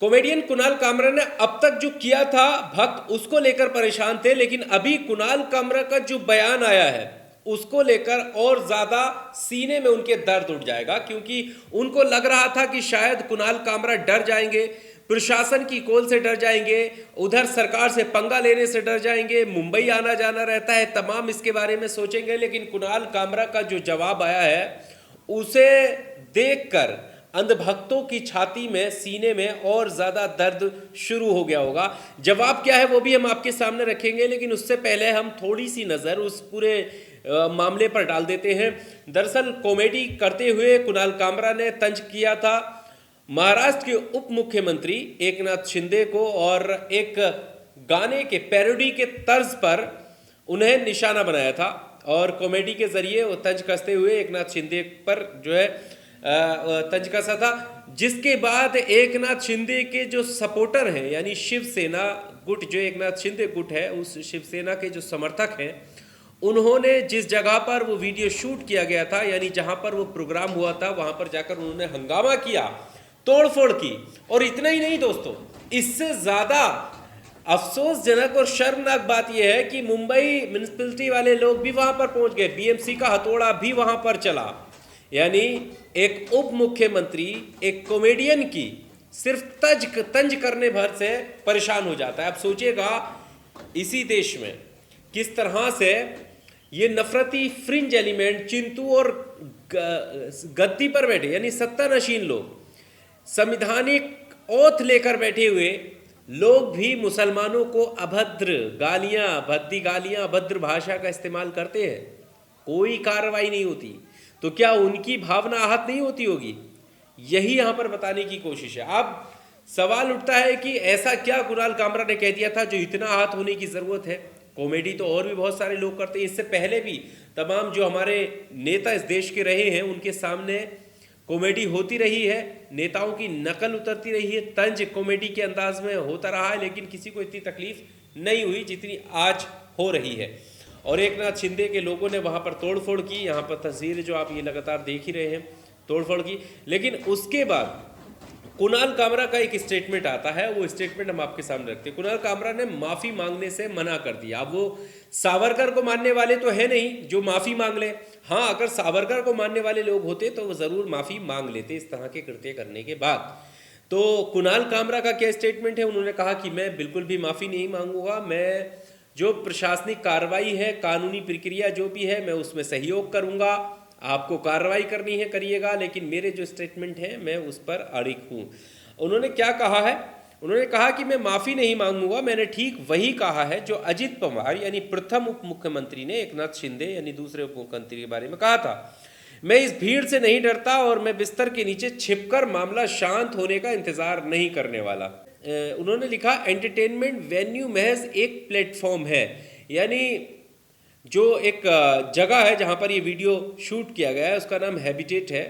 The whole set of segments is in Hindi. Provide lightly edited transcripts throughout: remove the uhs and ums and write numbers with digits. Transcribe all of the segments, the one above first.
कॉमेडियन कुणाल कामरा ने अब तक जो किया था, भक्त उसको लेकर परेशान थे, लेकिन अभी कुणाल कामरा का जो बयान आया है उसको लेकर और ज्यादा सीने में उनके दर्द उठ जाएगा, क्योंकि उनको लग रहा था कि शायद कुणाल कामरा डर जाएंगे, प्रशासन की कॉल से डर जाएंगे, उधर सरकार से पंगा लेने से डर जाएंगे, मुंबई आना जाना रहता है, तमाम इसके बारे में सोचेंगे। लेकिन कुणाल कामरा का जो जवाब आया है उसे देखकर अंधभक्तों की छाती में, सीने में और ज्यादा दर्द शुरू हो गया होगा। जवाब क्या है वो भी हम आपके सामने रखेंगे, लेकिन उससे पहले हम थोड़ी सी नजर उस पूरे मामले पर डाल देते हैं। दरअसल कॉमेडी करते हुए कुणाल कामरा ने तंज किया था महाराष्ट्र के उप मुख्यमंत्री एकनाथ शिंदे को, और एक गाने के पैरोडी के तर्ज पर उन्हें निशाना बनाया था, और कॉमेडी के जरिए वो तंज कसते हुए एकनाथ शिंदे पर जो है तंज कसा था। जिसके बाद एकनाथ शिंदे के जो सपोर्टर हैं, यानी शिवसेना गुट, जो एकनाथ शिंदे गुट है, उस शिवसेना के जो समर्थक हैं, उन्होंने जिस जगह पर वो वीडियो शूट किया गया था, यानी जहां पर वो प्रोग्राम हुआ था, वहां पर जाकर उन्होंने हंगामा किया, तोड़फोड़ की। और इतना ही नहीं दोस्तों, इससे ज्यादा अफसोसजनक और शर्मनाक बात यह है कि मुंबई म्युनिसिपैलिटी वाले लोग भी वहां पर पहुंच गए, बीएमसी का हथौड़ा भी वहां पर चला। यानी एक उप मुख्यमंत्री एक कॉमेडियन की सिर्फ तंज करने भर से परेशान हो जाता है। अब सोचिएगा इसी देश में किस तरह से ये नफरती फ्रिंज एलिमेंट, चिंतू और गद्दी पर बैठे यानी सत्तानशीन लोग, संवैधानिक ओथ लेकर बैठे हुए लोग भी मुसलमानों को अभद्र गालियां, भद्दी गालियां, अभद्र भाषा का इस्तेमाल करते हैं, कोई कार्रवाई नहीं होती। तो क्या उनकी भावना आहत नहीं होती होगी? यही यहां पर बताने की कोशिश है। अब सवाल उठता है कि ऐसा क्या कुणाल कामरा ने कह दिया था जो इतना आहत होने की जरूरत है? कॉमेडी तो और भी बहुत सारे लोग करते हैं, इससे पहले भी तमाम जो हमारे नेता इस देश के रहे हैं उनके सामने कॉमेडी होती रही है, नेताओं की नकल उतरती रही है, तंज कॉमेडी के अंदाज में होता रहा है, लेकिन किसी को इतनी तकलीफ नहीं हुई जितनी आज हो रही है। और एकनाथ शिंदे के लोगों ने वहां पर तोड़फोड़ की, यहाँ पर तस्वीरें जो आप ये लगातार देख ही रहे हैं, तोड़फोड़ की। लेकिन उसके बाद कुणाल कामरा का एक स्टेटमेंट आता है, वो स्टेटमेंट हम आपके सामने रखते हैं। कुणाल कामरा ने माफी मांगने से मना कर दिया। अब वो सावरकर को मानने वाले तो है नहीं जो माफी मांग ले। हाँ, अगर सावरकर को मानने वाले लोग होते तो वो जरूर माफी मांग लेते इस तरह के कृत्य करने के बाद। तो कुणाल कामरा का क्या स्टेटमेंट है? उन्होंने कहा कि मैं बिल्कुल भी माफी नहीं मांगूंगा, मैं जो प्रशासनिक कार्रवाई है, कानूनी प्रक्रिया जो भी है, मैं उसमें सहयोग करूंगा, आपको कार्रवाई करनी है करिएगा, लेकिन मेरे जो स्टेटमेंट है मैं उस पर अड़िग हूं। उन्होंने क्या कहा है? उन्होंने कहा कि मैं माफी नहीं मांगूंगा, मैंने ठीक वही कहा है जो अजित पवार यानी प्रथम उप मुख्यमंत्री ने एकनाथ शिंदे यानी दूसरे उप मुख्यमंत्री के बारे में कहा था। मैं इस भीड़ से नहीं डरता और मैं बिस्तर के नीचे छिपकर मामला शांत होने का इंतजार नहीं करने वाला। उन्होंने लिखा, एंटरटेनमेंट वेन्यू महज एक प्लेटफॉर्म है, यानी जो एक जगह है जहां पर ये वीडियो शूट किया गया है उसका नाम हैबिटेट है।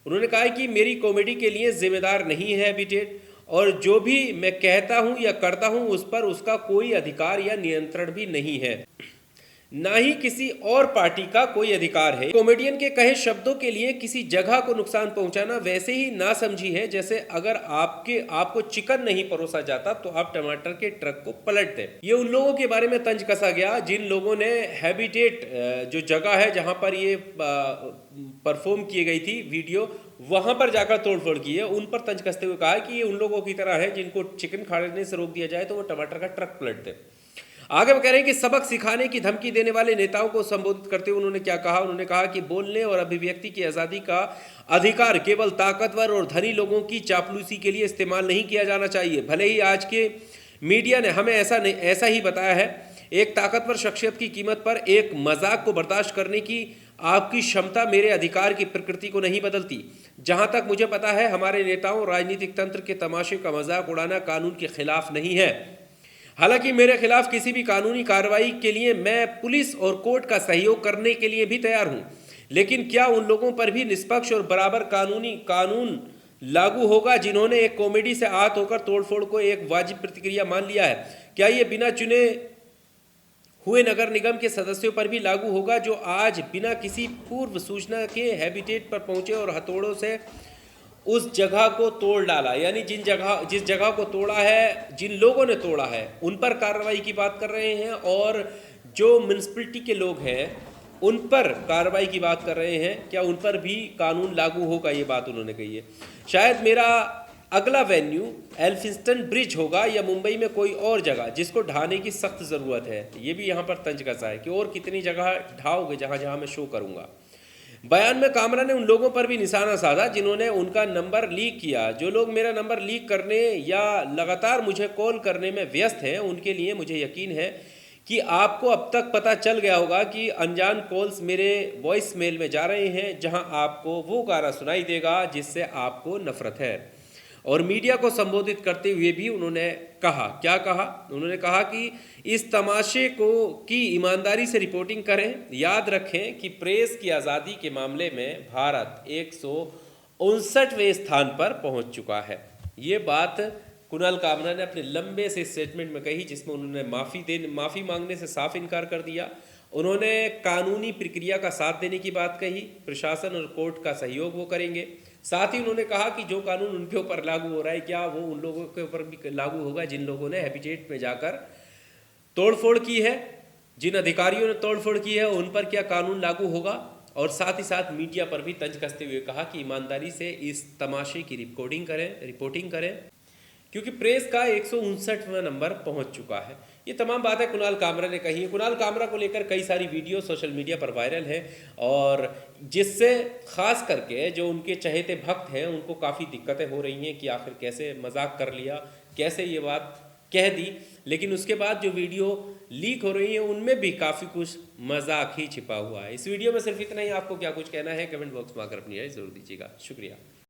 उन्होंने कहा कि मेरी कॉमेडी के लिए जिम्मेदार नहीं है हैबिटेट, और जो भी मैं कहता हूं या करता हूं उस पर उसका कोई अधिकार या नियंत्रण भी नहीं है, ना ही किसी और पार्टी का कोई अधिकार है। कॉमेडियन के कहे शब्दों के लिए किसी जगह को नुकसान पहुंचाना वैसे ही नासमझी है जैसे अगर आपको चिकन नहीं परोसा जाता तो आप टमाटर के ट्रक को पलट दें। ये उन लोगों के बारे में तंज कसा गया जिन लोगों ने हैबिटेट जो जगह है जहां पर ये परफॉर्म की गई थी वीडियो, वहां पर जाकर तोड़फोड़ की है। उन पर तंज कसते हुए कहा कि ये उन लोगों की तरह है जिनको चिकन खाने से रोक दिया जाए तो वो टमाटर का ट्रक पलट दे। आगे वो कह रहे हैं कि सबक सिखाने की धमकी देने वाले नेताओं को संबोधित करते हुए उन्होंने क्या कहा? उन्होंने कहा कि बोलने और अभिव्यक्ति की आज़ादी का अधिकार केवल ताकतवर और धनी लोगों की चापलूसी के लिए इस्तेमाल नहीं किया जाना चाहिए। भले ही आज के मीडिया ने हमें ऐसा ही बताया है, एक ताकतवर शख्सियत की कीमत पर एक मजाक को बर्दाश्त करने की आपकी क्षमता मेरे अधिकार की प्रकृति को नहीं बदलती। जहां तक मुझे पता है हमारे नेताओं राजनीतिक तंत्र के तमाशे का मजाक उड़ाना कानून के खिलाफ नहीं है। हालांकि मेरे खिलाफ किसी भी कानूनी कार्रवाई के लिए मैं पुलिस और कोर्ट का सहयोग करने के लिए भी तैयार हूं, लेकिन क्या उन लोगों पर भी निष्पक्ष और बराबर कानून लागू होगा जिन्होंने एक कॉमेडी से आहत होकर तोड़फोड़ को एक वाजिब प्रतिक्रिया मान लिया है? क्या ये बिना चुने हुए नगर निगम के सदस्यों पर भी लागू होगा जो आज बिना किसी पूर्व सूचना के हैबिटेट पर पहुंचे और हथौड़ों से उस जगह को तोड़ डाला, यानी जिस जगह को तोड़ा है, जिन लोगों ने तोड़ा है उन पर कार्रवाई की बात कर रहे हैं, और जो म्यूनसिपलिटी के लोग हैं उन पर कार्रवाई की बात कर रहे हैं। क्या उन पर भी कानून लागू होगा, ये बात उन्होंने कही है। शायद मेरा अगला वेन्यू एल्फिंस्टन ब्रिज होगा या मुंबई में कोई और जगह जिसको ढाने की सख्त ज़रूरत है। ये भी यहाँ पर तंज कसा है कि और कितनी जगह ढाओगे जहाँ जहाँ मैं शो करूँगा। बयान में कामरा ने उन लोगों पर भी निशाना साधा जिन्होंने उनका नंबर लीक किया। जो लोग मेरा नंबर लीक करने या लगातार मुझे कॉल करने में व्यस्त हैं, उनके लिए मुझे यकीन है कि आपको अब तक पता चल गया होगा कि अनजान कॉल्स मेरे वॉइस मेल में जा रहे हैं, जहां आपको वो गाना सुनाई देगा जिससे आपको नफरत है। और मीडिया को संबोधित करते हुए भी उन्होंने कहा, क्या कहा? उन्होंने कहा कि इस तमाशे को की ईमानदारी से रिपोर्टिंग करें। याद रखें कि प्रेस की आज़ादी के मामले में भारत 159वें स्थान पर पहुंच चुका है। ये बात कुणाल कामरा ने अपने लंबे से स्टेटमेंट में कही, जिसमें उन्होंने माफ़ी मांगने से साफ इनकार कर दिया। उन्होंने कानूनी प्रक्रिया का साथ देने की बात कही, प्रशासन और कोर्ट का सहयोग वो करेंगे। साथ ही उन्होंने कहा कि जो कानून उनके ऊपर लागू हो रहा है, क्या वो उन लोगों के ऊपर भी लागू होगा जिन लोगों ने हैबिटेट में जाकर तोड़फोड़ की है, जिन अधिकारियों ने तोड़फोड़ की है, उन पर क्या कानून लागू होगा। और साथ ही साथ मीडिया पर भी तंज कसते हुए कहा कि ईमानदारी से इस तमाशे की रिपोर्टिंग करें क्योंकि प्रेस का 159वां नंबर पहुंच चुका है। ये तमाम बातें कुणाल कामरा ने कही है। कुणाल कामरा को लेकर कई सारी वीडियो सोशल मीडिया पर वायरल है, और जिससे खास करके जो उनके चहेते भक्त हैं उनको काफ़ी दिक्कतें हो रही हैं कि आखिर कैसे मजाक कर लिया, कैसे ये बात कह दी। लेकिन उसके बाद जो वीडियो लीक हो रही है उनमें भी काफ़ी कुछ मजाक ही छिपा हुआ है। इस वीडियो में सिर्फ इतना ही। आपको क्या कुछ कहना है कमेंट बॉक्स में आकर अपनी राय जरूर दीजिएगा। शुक्रिया।